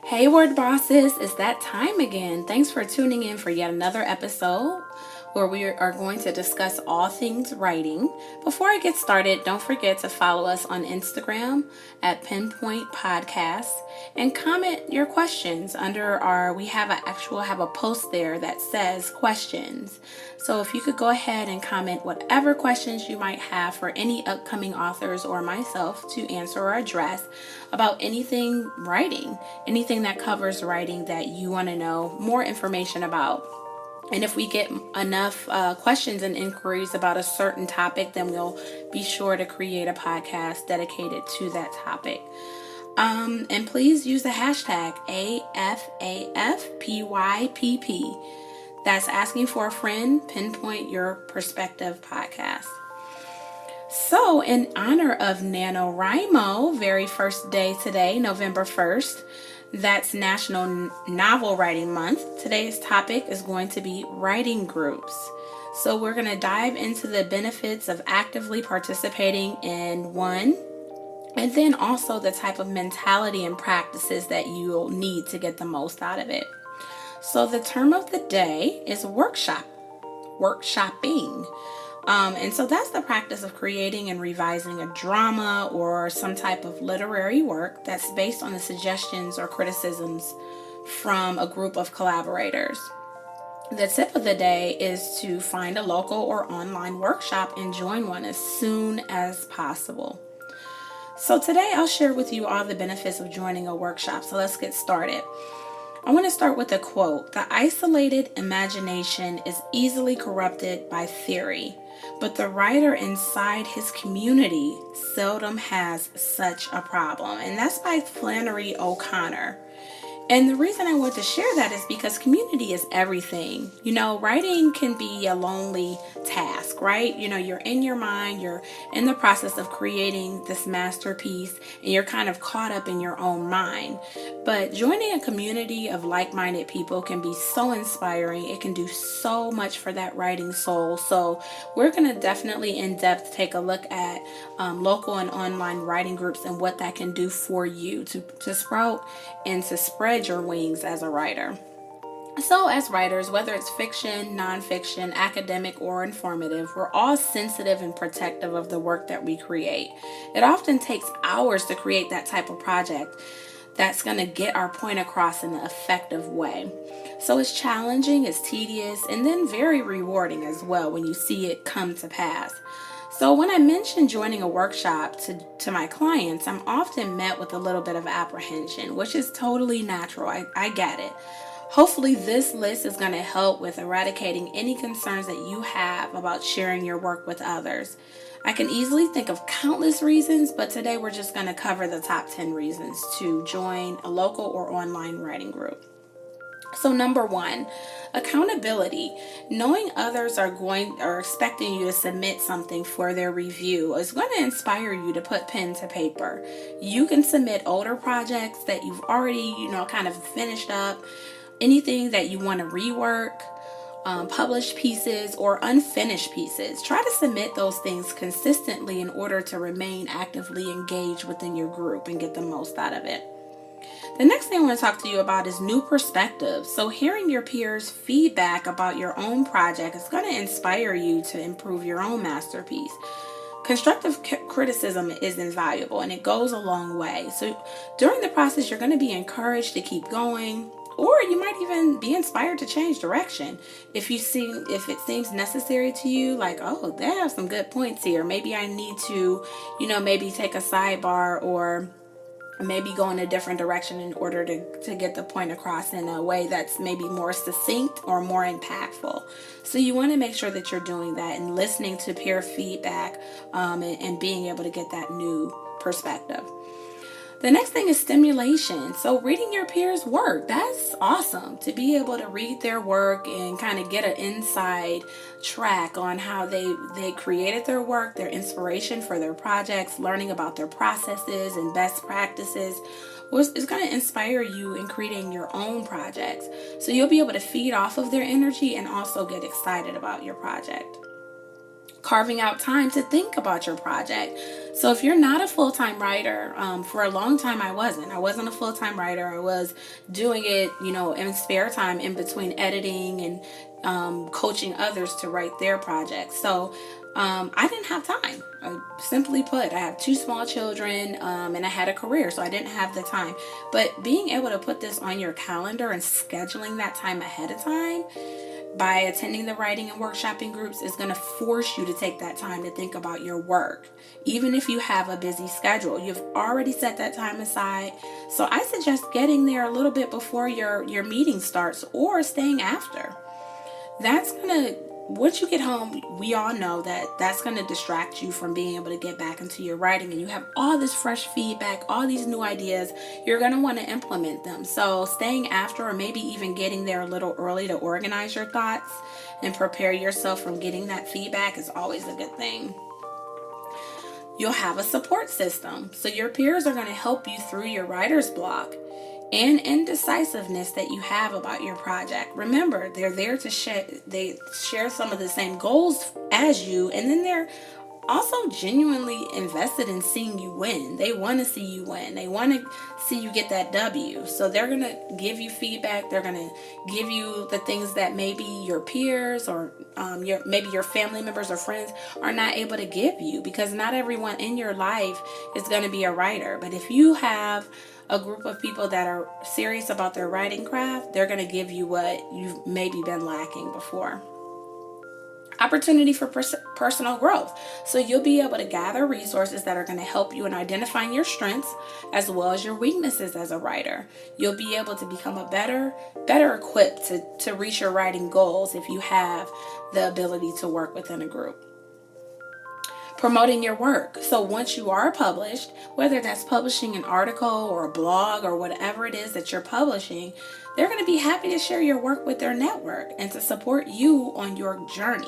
Hey, Word Bosses, it's that time again. Thanks for tuning in for yet another episode where we are going to discuss all things writing. Before I get started, don't forget to follow us on Instagram at Pinpoint Podcast and comment your questions under we have a post there that says questions. So if you could go ahead and comment whatever questions you might have for any upcoming authors or myself to answer or address about anything writing, anything that covers writing that you want to know more information about. And if we get enough questions and inquiries about a certain topic, then we'll be sure to create a podcast dedicated to that topic. And please use the hashtag AFAFPYPP. That's asking for a friend, Pinpoint Your Perspective podcast. So, in honor of NaNoWriMo, very first day today, November 1st, that's National Novel Writing Month. Today's topic is going to be writing groups. So we're going to dive into the benefits of actively participating in one, and then also the type of mentality and practices that you'll need to get the most out of it. So the term of the day is workshopping. And so that's the practice of creating and revising a drama or some type of literary work that's based on the suggestions or criticisms from a group of collaborators. The tip of the day is to find a local or online workshop and join one as soon as possible. So today I'll share with you all the benefits of joining a workshop. So let's get started. I want to start with a quote. The isolated imagination is easily corrupted by theory, but the writer inside his community seldom has such a problem. And that's by Flannery O'Connor. And the reason I want to share that is because community is everything. Writing can be a lonely task, right? You're in your mind, you're in the process of creating this masterpiece, and you're kind of caught up in your own mind. But joining a community of like-minded people can be so inspiring. It can do so much for that writing soul. So we're going to definitely in depth take a look at local and online writing groups and what that can do for you to sprout and to spread your wings as a writer. So as writers, whether it's fiction, nonfiction, academic, or informative, we're all sensitive and protective of the work that we create. It often takes hours to create that type of project that's going to get our point across in an effective way. So it's challenging, it's tedious, and then very rewarding as well when you see it come to pass. So when I mention joining a workshop to my clients, I'm often met with a little bit of apprehension, which is totally natural. I get it. Hopefully this list is going to help with eradicating any concerns that you have about sharing your work with others. I can easily think of countless reasons, but today we're just going to cover the top 10 reasons to join a local or online writing group. So number 1, accountability. Knowing others are expecting you to submit something for their review is going to inspire you to put pen to paper. You can submit older projects that you've already, kind of finished up, anything that you want to rework, published pieces or unfinished pieces. Try to submit those things consistently in order to remain actively engaged within your group and get the most out of it. The next thing I want to talk to you about is new perspectives. So hearing your peers' feedback about your own project is going to inspire you to improve your own masterpiece. Constructive criticism is invaluable and it goes a long way. So during the process, you're going to be encouraged to keep going, or you might even be inspired to change direction. If it seems necessary to you, like, oh, they have some good points here. Maybe I need to, maybe take a sidebar or maybe go in a different direction in order to get the point across in a way that's maybe more succinct or more impactful. So you want to make sure that you're doing that and listening to peer feedback and being able to get that new perspective. The next thing is stimulation. So reading your peers' work, that's awesome. To be able to read their work and kind of get an inside track on how they created their work, their inspiration for their projects, learning about their processes and best practices, is going to inspire you in creating your own projects. So you'll be able to feed off of their energy and also get excited about your project. carving out time to think about your project. So if you're not a full-time writer, for a long time I wasn't a full-time writer. I was doing it, in spare time in between editing and coaching others to write their projects. So I didn't have time. Simply put, I have 2 small children, and I had a career, so I didn't have the time. But being able to put this on your calendar and scheduling that time ahead of time by attending the writing and workshopping groups is going to force you to take that time to think about your work. Even if you have a busy schedule, you've already set that time aside. So I suggest getting there a little bit before your meeting starts or staying after. That's going to, once you get home, we all know that that's going to distract you from being able to get back into your writing, and you have all this fresh feedback, all these new ideas. You're going to want to implement them. So staying after, or maybe even getting there a little early to organize your thoughts and prepare yourself from getting that feedback is always a good thing. You'll have a support system. So your peers are going to help you through your writer's block and indecisiveness that you have about your project. Remember, they're there to share some of the same goals as you, and then they're also genuinely invested in seeing you win. They want to see you win. They want to see you get that W. So they're going to give you feedback. They're going to give you the things that maybe your peers or maybe your family members or friends are not able to give you, because not everyone in your life is going to be a writer. But if you have a group of people that are serious about their writing craft, they're going to give you what you've maybe been lacking before. Opportunity for personal growth. So you'll be able to gather resources that are going to help you in identifying your strengths as well as your weaknesses as a writer. You'll be able to become a better equipped to reach your writing goals if you have the ability to work within a group. Promoting your work. So once you are published, whether that's publishing an article or a blog or whatever it is that you're publishing, they're going to be happy to share your work with their network and to support you on your journey.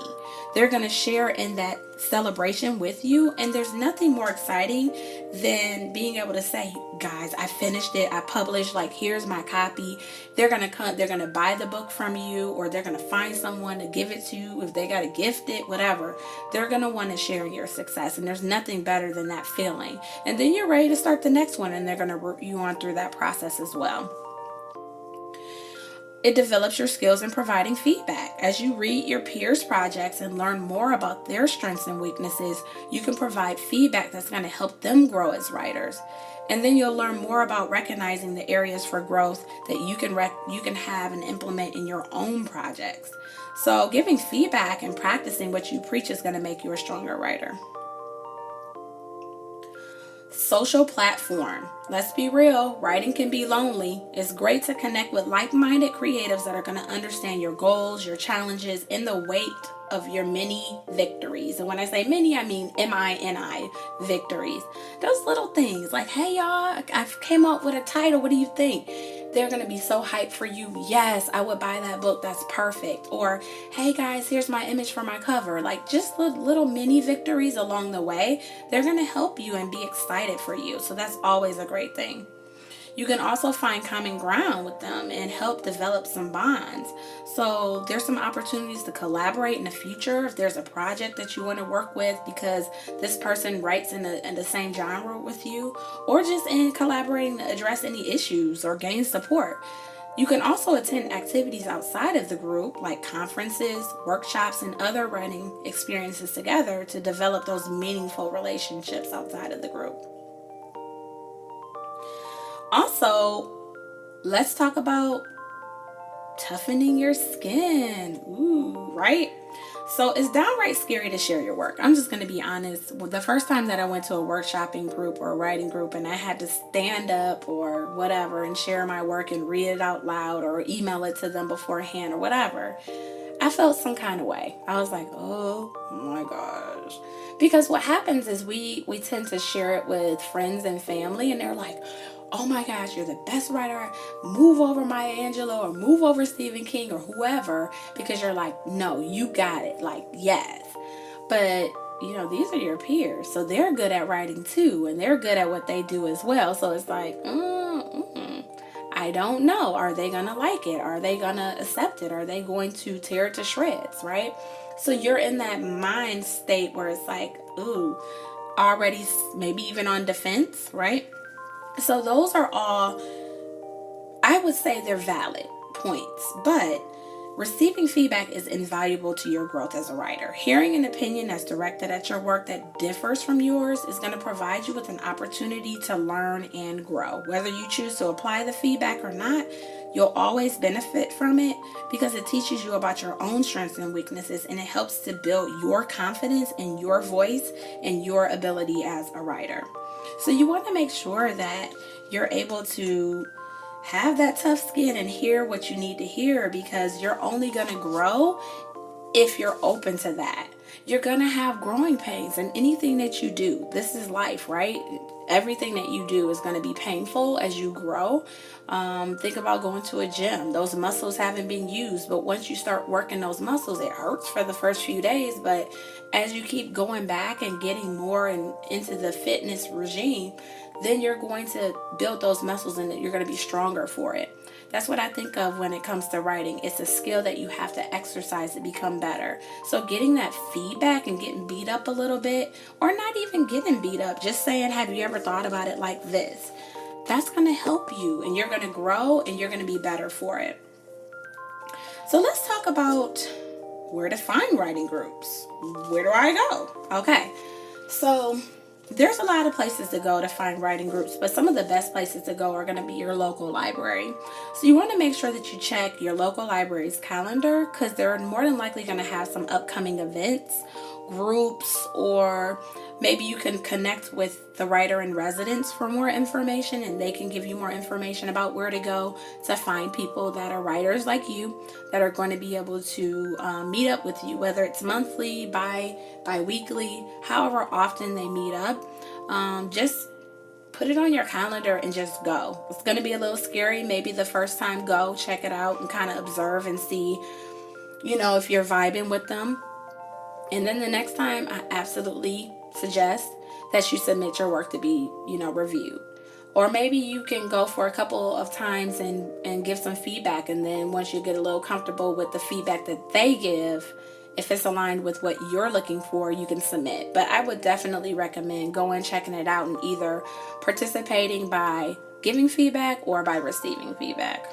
They're going to share in that celebration with you, and there's nothing more exciting than being able to say, guys, I finished it, I published, like, here's my copy. They're going to buy the book from you, or they're going to find someone to give it to you. If they got to gift it, whatever, they're going to want to share your success, and there's nothing better than that feeling. And then you're ready to start the next one, and they're going to root you on through that process as well. It develops your skills in providing feedback. As you read your peers' projects and learn more about their strengths and weaknesses, you can provide feedback that's going to help them grow as writers. And then you'll learn more about recognizing the areas for growth that you can have and implement in your own projects. So giving feedback and practicing what you preach is going to make you a stronger writer. Social platform. Let's be real, writing can be lonely. It's great to connect with like-minded creatives that are going to understand your goals, your challenges, and the weight of your mini victories. And when I say mini, I mean MINI victories. Those little things like, hey y'all, I came up with a title. What do you think? They're going to be so hyped for you. Yes, I would buy that book. That's perfect. Or, hey guys, here's my image for my cover. Like, just little mini victories along the way. They're going to help you and be excited for you. So that's always a great thing. You can also find common ground with them and help develop some bonds. So there's some opportunities to collaborate in the future if there's a project that you want to work with because this person writes in the same genre with you, or just in collaborating to address any issues or gain support. You can also attend activities outside of the group, like conferences, workshops, and other writing experiences together to develop those meaningful relationships outside of the group. Also, let's talk about toughening your skin. Ooh, right? So it's downright scary to share your work. I'm just going to be honest. The first time that I went to a workshopping group or a writing group and I had to stand up or whatever and share my work and read it out loud or email it to them beforehand or whatever, I felt some kind of way. I was like, oh my gosh. Because what happens is we tend to share it with friends and family, and they're like, oh my gosh, you're the best writer. Move over Maya Angelou or move over Stephen King or whoever, because you're like, no, you got it. Like, yes. But, these are your peers. So they're good at writing too, and they're good at what they do as well. So it's like, I I don't know. Are they going to like it? Are they going to accept it? Are they going to tear it to shreds, right? So you're in that mind state where it's like, ooh, already maybe even on defense, right? So those are all, I would say they're valid points, but receiving feedback is invaluable to your growth as a writer. Hearing an opinion that's directed at your work that differs from yours is going to provide you with an opportunity to learn and grow. Whether you choose to apply the feedback or not, you'll always benefit from it because it teaches you about your own strengths and weaknesses, and it helps to build your confidence in your voice and your ability as a writer. So you want to make sure that you're able to have that tough skin and hear what you need to hear, because you're only going to grow if you're open to that. You're going to have growing pains in anything that you do. This is life, right? Everything that you do is going to be painful as you grow. Think about going to a gym. Those muscles haven't been used, but once you start working those muscles, it hurts for the first few days. But as you keep going back and getting more into the fitness regime, then you're going to build those muscles and you're going to be stronger for it. That's what I think of when it comes to writing. It's a skill that you have to exercise to become better. So getting that feedback and getting beat up a little bit, or not even getting beat up, just saying, have you ever thought about it like this? That's going to help you, and you're going to grow and you're going to be better for it. So let's talk about where to find writing groups. Where do I go? Okay, so there's a lot of places to go to find writing groups, but some of the best places to go are going to be your local library. So you want to make sure that you check your local library's calendar, because they're more than likely going to have some upcoming events, groups, or maybe you can connect with the writer in residence for more information, and they can give you more information about where to go to find people that are writers like you that are going to be able to meet up with you, whether it's monthly, bi-weekly, however often they meet up. Just put it on your calendar and just go. It's going to be a little scary. Maybe the first time, go check it out and kind of observe and see, if you're vibing with them. And then the next time, I absolutely suggest that you submit your work to be, reviewed. Or maybe you can go for a couple of times and give some feedback. And then once you get a little comfortable with the feedback that they give, if it's aligned with what you're looking for, you can submit. But I would definitely recommend going, checking it out, and either participating by giving feedback or by receiving feedback.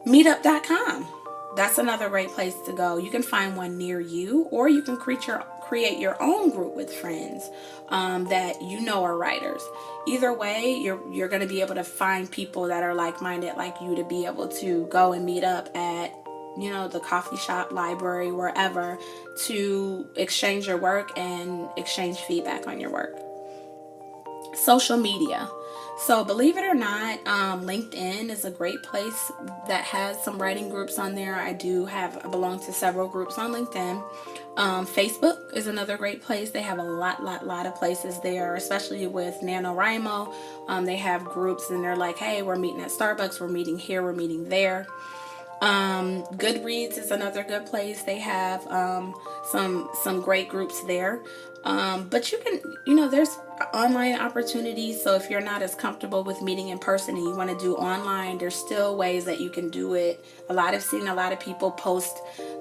Meetup.com. That's another great place to go. You can find one near you, or you can create your own group with friends that are writers. Either way, you're going to be able to find people that are like-minded like you to be able to go and meet up at the coffee shop, library, wherever, to exchange your work and exchange feedback on your work. Social media. So believe it or not, LinkedIn is a great place that has some writing groups on there. I belong to several groups on LinkedIn. Facebook is another great place. They have a lot of places there, especially with NaNoWriMo. They have groups and they're like, hey, we're meeting at Starbucks, we're meeting here, we're meeting there. Goodreads is another good place. They have some great groups there. But you can, there's online opportunities. So if you're not as comfortable with meeting in person and you want to do online, there's still ways that you can do it. I've seen a lot of people post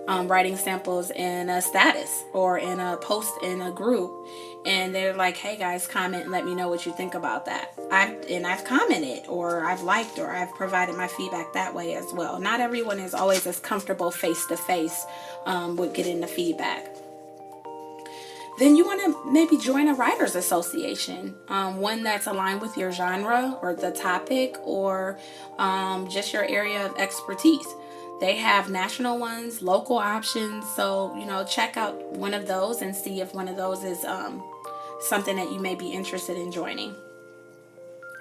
writing samples in a status or in a post in a group, and they're like, hey guys, comment and let me know what you think about that. I've commented, or I've liked, or I've provided my feedback that way as well. Not everyone is always as comfortable face to face with getting the feedback. Then you want to maybe join a writers association, one that's aligned with your genre or the topic, or just your area of expertise. They have national ones, local options. So, check out one of those and see if one of those is something that you may be interested in joining.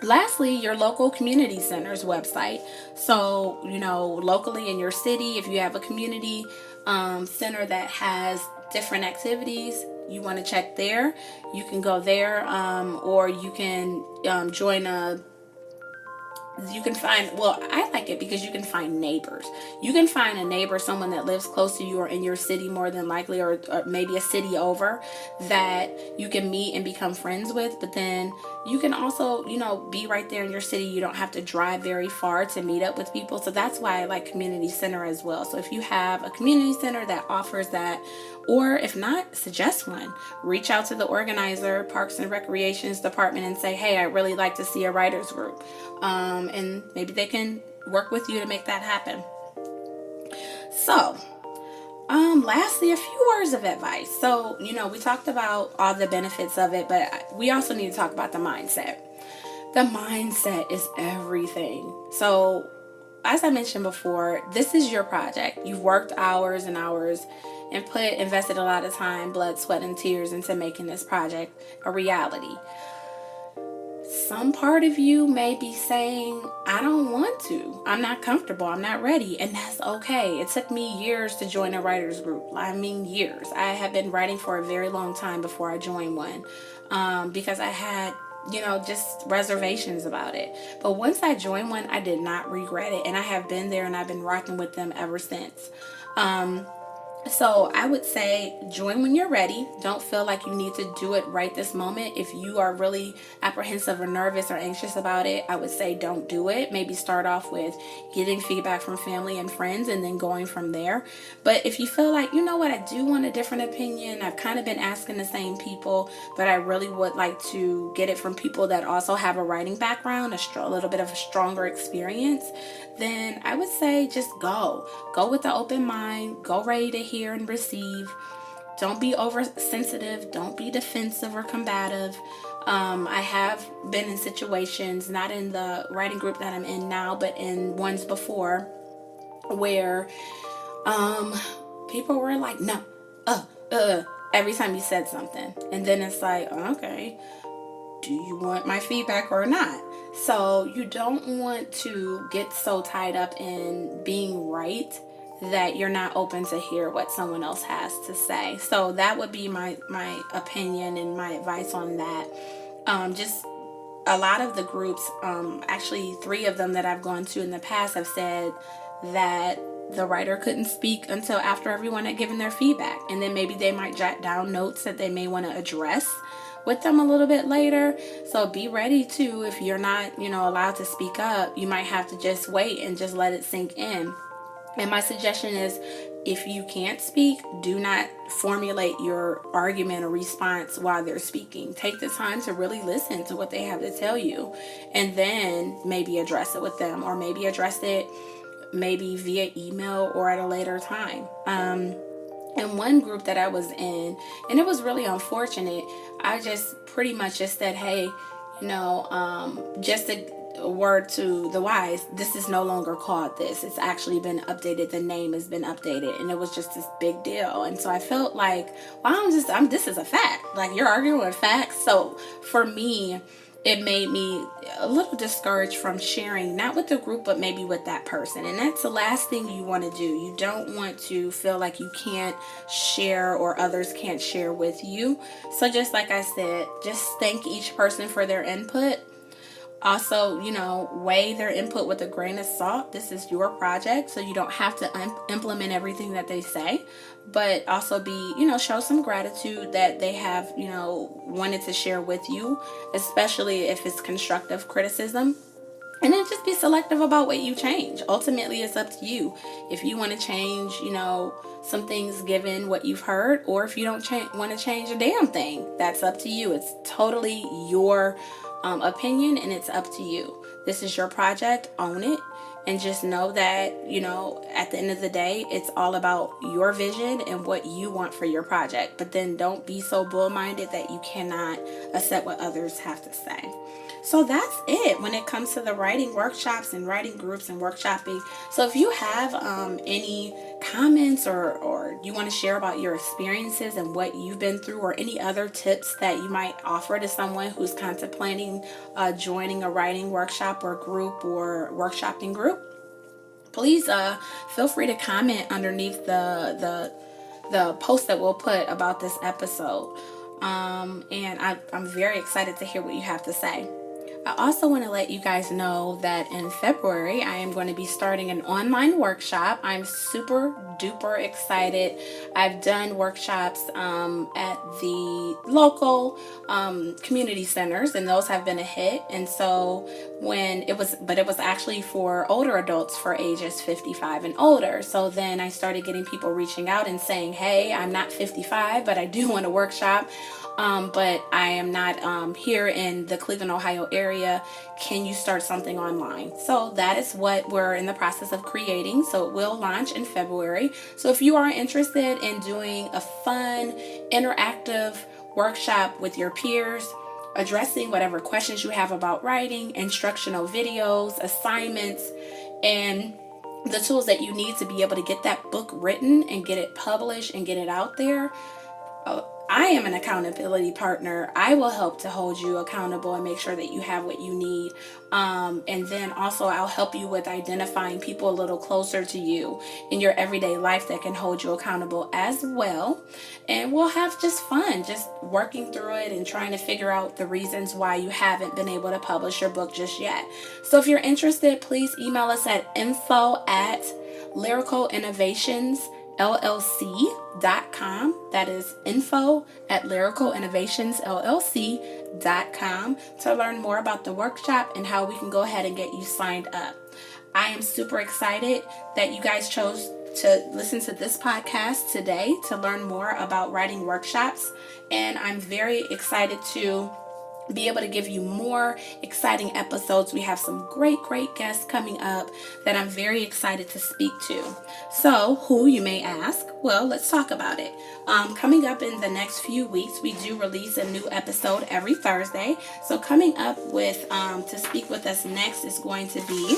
Lastly, your local community center's website. So, locally in your city, if you have a community center that has different activities, you want to check there. You can go there, or you can join I like it because you can find neighbors. You can find a neighbor, someone that lives close to you or in your city more than likely, or maybe a city over, that you can meet and become friends with. But then You can also, be right there in your city. You don't have to drive very far to meet up with people. So that's why I like community center as well. So if you have a community center that offers that, or if not, suggest one. Reach out to the organizer, Parks and Recreations Department, and say, hey, I'd really like to see a writers group. And maybe they can work with you to make that happen. So, lastly, a few words of advice. So, we talked about all the benefits of it, but we also need to talk about the mindset. The mindset is everything. So, as I mentioned before, this is your project. You've worked hours and hours and invested a lot of time, blood, sweat, and tears into making this project a reality. Some part of you may be saying, I don't want to. I'm not comfortable. I'm not ready. And that's okay. It took me years to join a writer's group. I mean, years. I have been writing for a very long time before I joined one, because I had, just reservations about it. But once I joined one, I did not regret it. And I have been there and I've been rocking with them ever since. So I would say join when you're ready. Don't feel like you need to do it right this moment. If you are really apprehensive or nervous or anxious about it, I would say don't do it. Maybe start off with getting feedback from family and friends and then going from there. But if you feel like, you know what, I do want a different opinion. I've kind of been asking the same people, but I really would like to get it from people that also have a writing background, a little bit of a stronger experience, then I would say just go. Go with the open mind. Go ready to hear and receive. Don't be oversensitive. Don't be defensive or combative. I have been in situations, not in the writing group that I'm in now, but in ones before, where people were like, no, every time you said something. And then it's like, okay, do you want my feedback or not? So you don't want to get so tied up in being right that you're not open to hear what someone else has to say. So that would be my opinion and my advice on that. Just a lot of the groups, actually 3 of them that I've gone to in the past, have said that the writer couldn't speak until after everyone had given their feedback. And then maybe they might jot down notes that they may want to address with them a little bit later. So be ready to, if you're not, allowed to speak up, you might have to just wait and just let it sink in. And my suggestion is, if you can't speak, do not formulate your argument or response while they're speaking. Take the time to really listen to what they have to tell you, and then maybe address it with them, or maybe address it maybe via email or at a later time. In one group that I was in, and it was really unfortunate, I just pretty much just said, hey, just a word to the wise, this is no longer called this. It's actually been updated. The name has been updated. And it was just this big deal. And so I felt like, well, this is a fact. Like, you're arguing with facts. So for me, it made me a little discouraged from sharing, not with the group, but maybe with that person. And that's the last thing you want to do. You don't want to feel like you can't share or others can't share with you. So just like I said, just thank each person for their input. Also, weigh their input with a grain of salt. This is your project, so you don't have to implement everything that they say, but also be, show some gratitude that they have, wanted to share with you, especially if it's constructive criticism. And then just be selective about what you change. Ultimately, it's up to you. If you want to change, some things given what you've heard, or if you don't want to change a damn thing, that's up to you. It's totally your opinion, and it's up to you. This is your project. Own it, and just know that at the end of the day, it's all about your vision and what you want for your project. But then don't be so bull-minded that you cannot accept what others have to say. So that's it when it comes to the writing workshops and writing groups and workshopping. So if you have any comments or you want to share about your experiences and what you've been through, or any other tips that you might offer to someone who's contemplating joining a writing workshop or group or workshopping group, please feel free to comment underneath the post that we'll put about this episode. And I'm very excited to hear what you have to say. I also want to let you guys know that in February, I am going to be starting an online workshop. I'm super duper excited. I've done workshops at the local community centers, and those have been a hit. And so it was actually for older adults for ages 55 and older. So then I started getting people reaching out and saying, hey, I'm not 55, but I do want a workshop. But I am not here in the Cleveland, Ohio area. Can you start something online? So that is what we're in the process of creating. So it will launch in February. So if you are interested in doing a fun, interactive workshop with your peers, addressing whatever questions you have about writing, instructional videos, assignments, and the tools that you need to be able to get that book written and get it published and get it out there, I am an accountability partner. I will help to hold you accountable and make sure that you have what you need. And then also I'll help you with identifying people a little closer to you in your everyday life that can hold you accountable as well. And we'll have just fun, just working through it and trying to figure out the reasons why you haven't been able to publish your book just yet. So if you're interested, please email us at info@lyricalinnovationsllc.com. That is info@lyricalinnovationsllc.com to learn more about the workshop and how we can go ahead and get you signed up. I am super excited that you guys chose to listen to this podcast today to learn more about writing workshops, and I'm very excited to be able to give you more exciting episodes. We have some great guests coming up that I'm very excited to speak to. So, who, you may ask? Well, let's talk about it. Coming up in the next few weeks, we do release a new episode every Thursday. So coming up with to speak with us next is going to be,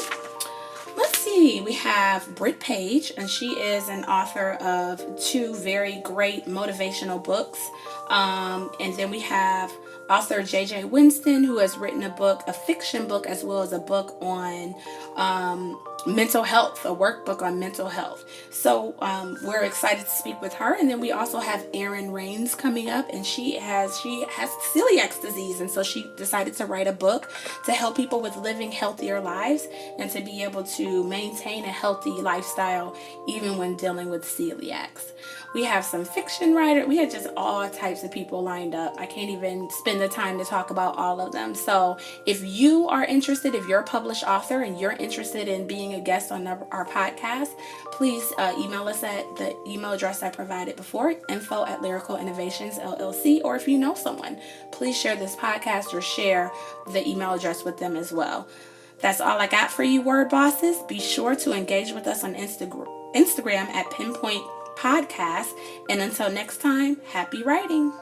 let's see, we have Britt Page, and she is an author of 2 very great motivational books. And then we have author J.J. Winston, who has written a book, a fiction book, as well as a book on mental health, a workbook on mental health. So we're excited to speak with her. And then we also have Erin Rains coming up, and she has celiac disease, and so she decided to write a book to help people with living healthier lives and to be able to maintain a healthy lifestyle even when dealing with celiacs. We have some fiction writers. We had just all types of people lined up. I can't even spend the time to talk about all of them. So if you are interested, if you're a published author and you're interested in being a guest on our podcast, please email us at the email address I provided before, info@lyricalinnovationsllc, or if you know someone, please share this podcast or share the email address with them as well. That's all I got for you, Word Bosses. Be sure to engage with us on Instagram at Pinpoint Podcast. And until next time, happy writing.